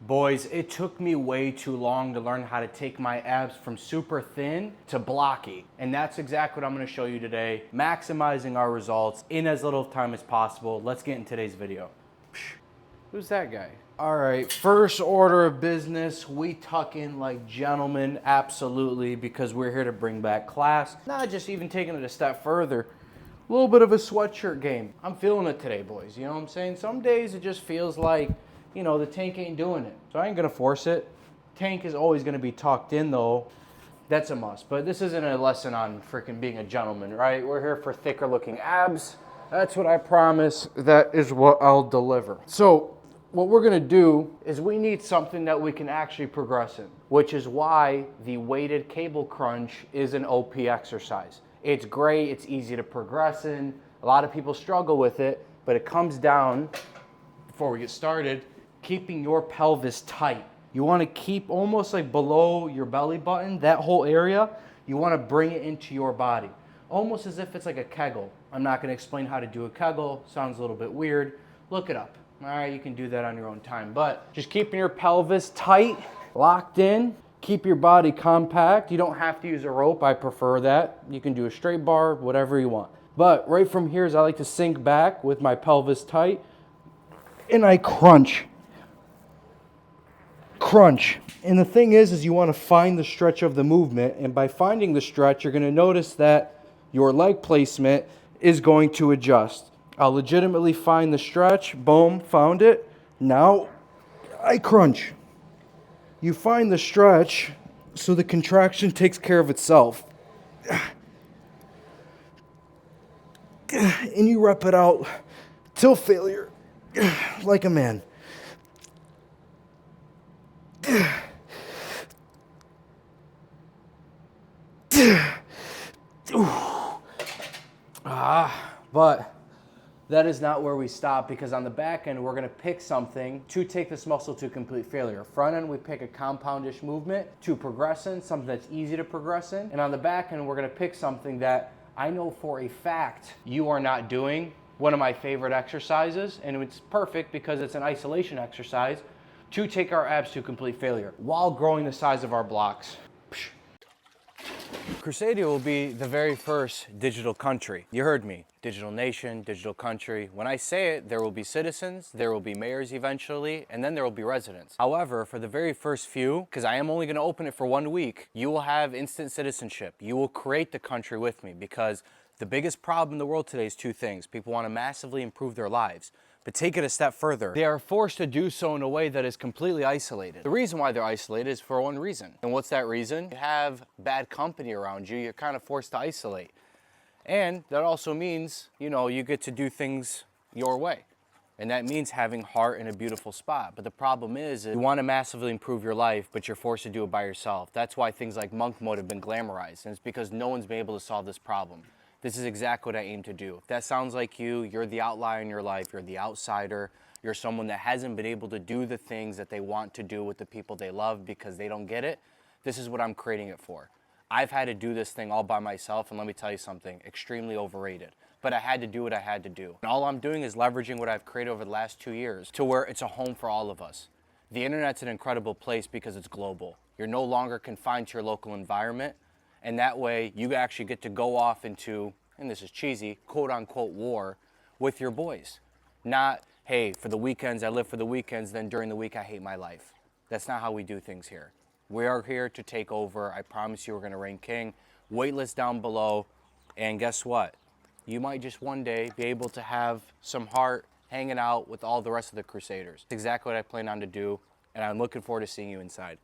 Boys, it took me way too long to learn how to take my abs from super thin to blocky. And that's exactly what I'm gonna show you today, maximizing our results in as little time as possible. Let's get in today's video. Who's that guy? All right, first order of business, we tuck in like gentlemen, absolutely, because we're here to bring back class. Not just even taking it a step further, a little bit of a sweatshirt game. I'm feeling it today, boys, you know what I'm saying? Some days it just feels like, you know, the tank ain't doing it. So I ain't gonna force it. Tank is always gonna be tucked in though. That's a must. But this isn't a lesson on freaking being a gentleman, right? We're here for thicker looking abs. That's what I promise. That is what I'll deliver. So what we're gonna do is we need something that we can actually progress in, which is why the weighted cable crunch is an OP exercise. It's great, it's easy to progress in. A lot of people struggle with it, but it comes down, before we get started, keeping your pelvis tight. You want to keep almost like below your belly button, that whole area, you want to bring it into your body. Almost as if it's like a Kegel. I'm not going to explain how to do a Kegel, sounds a little bit weird. Look it up. All right, you can do that on your own time. But just keeping your pelvis tight, locked in, keep your body compact. You don't have to use a rope, I prefer that. You can do a straight bar, whatever you want. But right from here is I like to sink back with my pelvis tight, and I crunch. And the thing is you want to find the stretch of the movement, and by finding the stretch, you're going to notice that your leg placement is going to adjust. I'll legitimately find the stretch, boom, found it. Now I crunch. You find the stretch so the contraction takes care of itself. And you rep it out till failure, like a man. But that is not where we stop, because on the back end, we're gonna pick something to take this muscle to complete failure. Front end, we pick a compoundish movement to progress in, something that's easy to progress in. And on the back end, we're gonna pick something that I know for a fact you are not doing. One of my favorite exercises, and it's perfect because it's an isolation exercise to take our abs to complete failure while growing the size of our blocks. Crusadia will be the very first digital country. You heard me, digital nation, digital country. When I say it, there will be citizens, there will be mayors eventually, and then there will be residents. However, for the very first few, because I am only gonna open it for 1 week, you will have instant citizenship. You will create the country with me, because the biggest problem in the world today is two things. People wanna massively improve their lives, but take it a step further. They are forced to do so in a way that is completely isolated. The reason why they're isolated is for one reason. And what's that reason? You have bad company around you, you're kind of forced to isolate. And that also means, you know, you get to do things your way. And that means having heart in a beautiful spot. But the problem is you want to massively improve your life, but you're forced to do it by yourself. That's why things like monk mode have been glamorized. And it's because no one's been able to solve this problem. This is exactly what I aim to do. If that sounds like you, you're the outlier in your life, you're the outsider, you're someone that hasn't been able to do the things that they want to do with the people they love because they don't get it, this is what I'm creating it for. I've had to do this thing all by myself, and let me tell you something, extremely overrated. But I had to do what I had to do. And all I'm doing is leveraging what I've created over the last 2 years to where it's a home for all of us. The internet's an incredible place because it's global. You're no longer confined to your local environment. And that way you actually get to go off into, and this is cheesy, quote unquote war with your boys. Not, hey, for the weekends, I live for the weekends, then during the week I hate my life. That's not how we do things here. We are here to take over. I promise you we're gonna reign king. Waitlist down below. And guess what? You might just one day be able to have some heart hanging out with all the rest of the Crusaders. It's exactly what I plan on to do, and I'm looking forward to seeing you inside.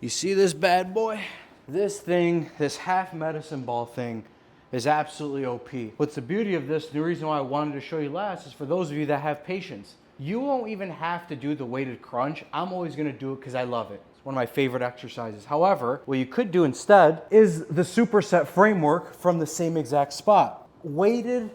You see this bad boy? This thing, this half medicine ball thing, is absolutely OP. What's the beauty of this, the reason why I wanted to show you last, is for those of you that have patience. You won't even have to do the weighted crunch. I'm always gonna do it because I love it. It's one of my favorite exercises. However, what you could do instead is the Superset framework from the same exact spot. Weighted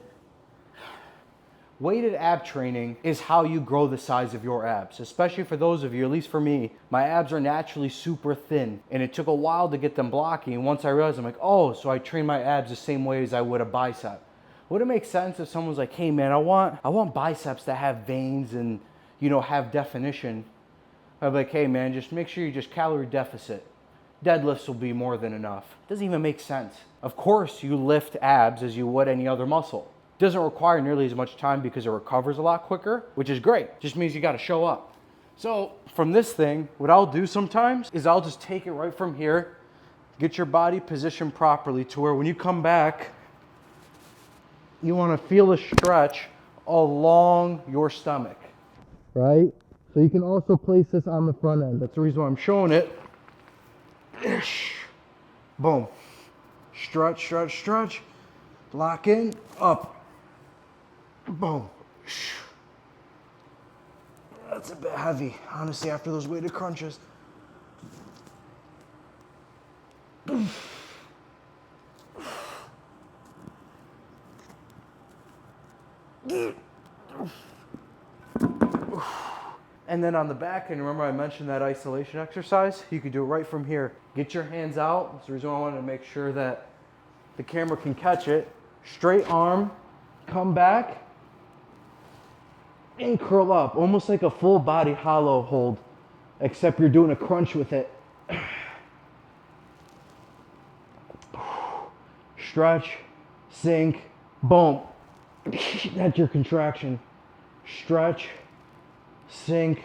ab training is how you grow the size of your abs, especially for those of you, at least for me, my abs are naturally super thin, and it took a while to get them blocky, and once I realized, I'm like, oh, so I train my abs the same way as I would a bicep. Would it make sense if someone's like, hey man, I want biceps that have veins and, have definition, I'd be like, hey man, just make sure you just calorie deficit. Deadlifts will be more than enough. Doesn't even make sense. Of course, you lift abs as you would any other muscle. Doesn't require nearly as much time because it recovers a lot quicker, which is great. Just means you got to show up. So from this thing, what I'll do sometimes is I'll just take it right from here, get your body positioned properly to where when you come back, you want to feel a stretch along your stomach, right? So you can also place this on the front end. That's the reason why I'm showing it. Boom. Stretch, stretch, stretch. Lock in, up. Boom. That's a bit heavy, honestly, after those weighted crunches. And then on the back end, remember I mentioned that isolation exercise? You could do it right from here. Get your hands out. That's the reason why I wanted to make sure that the camera can catch it. Straight arm, come back, and curl up. Almost like a full body hollow hold, except you're doing a crunch with it. Stretch, sink, boom. That's your contraction. Stretch, sink,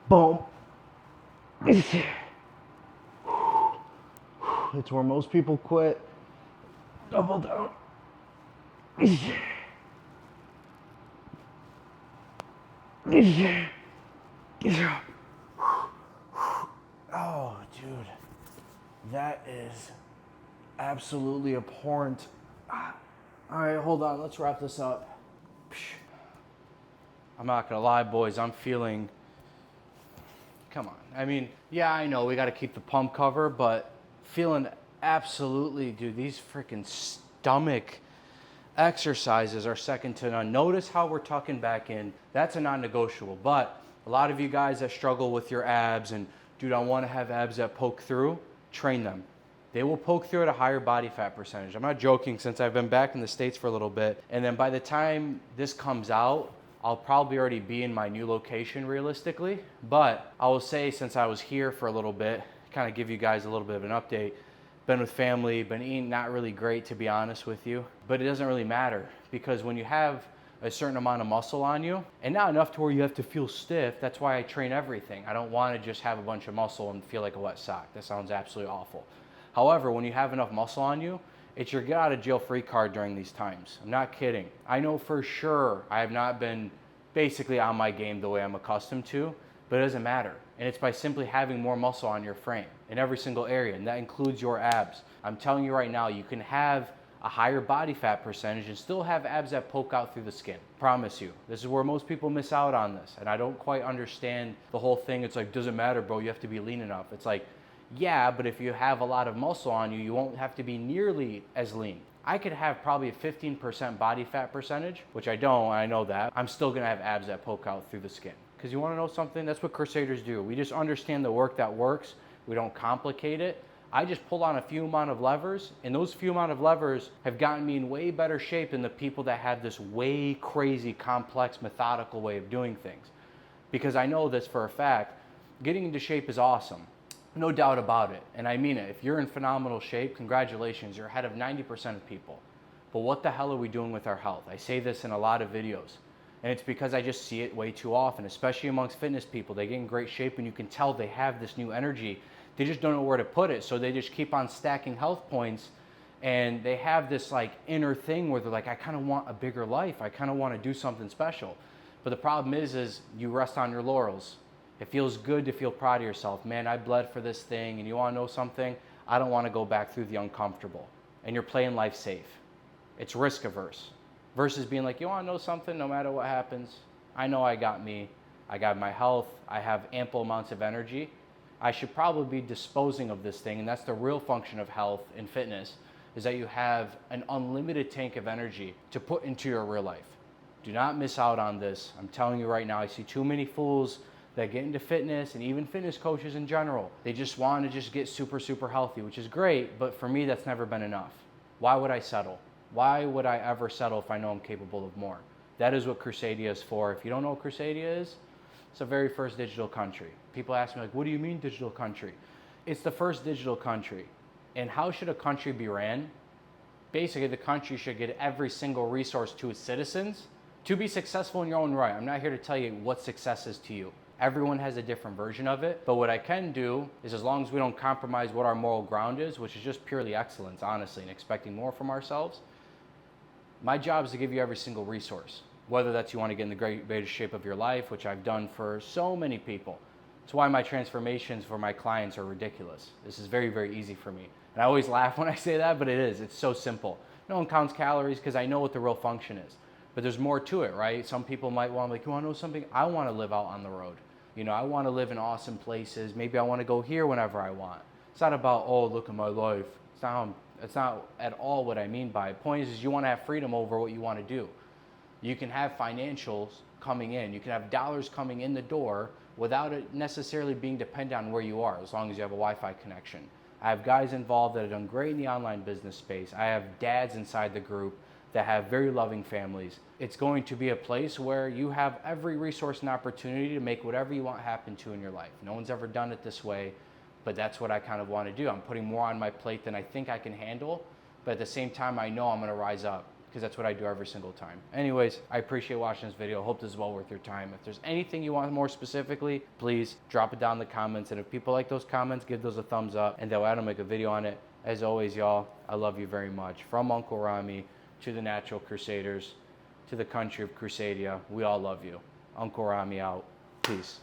boom. It's where most people quit. Double down. Oh, dude, that is absolutely abhorrent. All right, hold on, let's wrap this up. I'm not gonna lie, boys, I'm feeling, come on. I mean, yeah, I know we gotta keep the pump cover, but feeling absolutely, dude, these freaking stomach exercises are second to none. Notice how we're tucking back in. That's a non-negotiable, but a lot of you guys that struggle with your abs and, dude, I wanna have abs that poke through, train them. They will poke through at a higher body fat percentage. I'm not joking, since I've been back in the States for a little bit. And then by the time this comes out, I'll probably already be in my new location realistically. But I will say, since I was here for a little bit, kind of give you guys a little bit of an update. Been with family, been eating not really great, to be honest with you. But it doesn't really matter, because when you have a certain amount of muscle on you, and not enough to where you have to feel stiff, that's why I train everything. I don't want to just have a bunch of muscle and feel like a wet sock. That sounds absolutely awful. However, when you have enough muscle on you, it's your get out of jail free card during these times. I'm not kidding. I know for sure I have not been basically on my game the way I'm accustomed to, but it doesn't matter. And it's by simply having more muscle on your frame in every single area, and that includes your abs. I'm telling you right now, you can have a higher body fat percentage and still have abs that poke out through the skin. Promise you. This is where most people miss out on this, and I don't quite understand the whole thing. It's like, doesn't matter, bro, you have to be lean enough. It's like, yeah, but if you have a lot of muscle on you, you won't have to be nearly as lean. I could have probably a 15% body fat percentage, which I don't, I know that. I'm still gonna have abs that poke out through the skin. Because you wanna know something? That's what Crusaders do. We just understand the work that works. We don't complicate it. I just pull on a few amount of levers, and those few amount of levers have gotten me in way better shape than the people that have this way crazy, complex, methodical way of doing things. Because I know this for a fact, getting into shape is awesome. No doubt about it, and I mean it. If you're in phenomenal shape, congratulations, you're ahead of 90% of people. But what the hell are we doing with our health? I say this in a lot of videos, and it's because I just see it way too often, especially amongst fitness people. They get in great shape and you can tell they have this new energy. They just don't know where to put it, so they just keep on stacking health points, and they have this like inner thing where they're like, I kind of want a bigger life. I kind of want to do something special. But the problem is you rest on your laurels. It feels good to feel proud of yourself. Man, I bled for this thing, and you want to know something? I don't want to go back through the uncomfortable. And you're playing life safe. It's risk averse. Versus being like, you want to know something? No matter what happens, I know I got me. I got my health. I have ample amounts of energy. I should probably be disposing of this thing, and that's the real function of health and fitness, is that you have an unlimited tank of energy to put into your real life. Do not miss out on this. I'm telling you right now, I see too many fools that get into fitness, and even fitness coaches in general. They just want to just get super, super healthy, which is great, but for me, that's never been enough. Why would I settle? Why would I ever settle if I know I'm capable of more? That is what Crusadia is for. If you don't know what Crusadia is, It's the very first digital country. People ask me like, what do you mean digital country? It's the first digital country. And how should a country be ran? Basically, the country should get every single resource to its citizens to be successful in your own right. I'm not here to tell you what success is to you. Everyone has a different version of it. But what I can do is, as long as we don't compromise what our moral ground is, which is just purely excellence, honestly, and expecting more from ourselves, my job is to give you every single resource. Whether that's you want to get in the greatest shape of your life, which I've done for so many people. It's why my transformations for my clients are ridiculous. This is very, very easy for me. And I always laugh when I say that, but it is. It's so simple. No one counts calories because I know what the real function is. But there's more to it, right? Some people might want, like, you want to know something? I want to live out on the road. You know, I want to live in awesome places. Maybe I want to go here whenever I want. It's not about, oh, look at my life. It's not at all what I mean by it. Point is you want to have freedom over what you want to do. You can have financials coming in. You can have dollars coming in the door without it necessarily being dependent on where you are, as long as you have a Wi-Fi connection. I have guys involved that have done great in the online business space. I have dads inside the group that have very loving families. It's going to be a place where you have every resource and opportunity to make whatever you want happen to in your life. No one's ever done it this way, but that's what I kind of want to do. I'm putting more on my plate than I think I can handle, but at the same time, I know I'm going to rise up, because that's what I do every single time. Anyways, I appreciate watching this video. Hope this is well worth your time. If there's anything you want more specifically, please drop it down in the comments. And if people like those comments, give those a thumbs up, and they'll add and make a video on it. As always, y'all, I love you very much. From Uncle Rami to the Natural Crusaders to the country of Crusadia, we all love you. Uncle Rami out. Peace.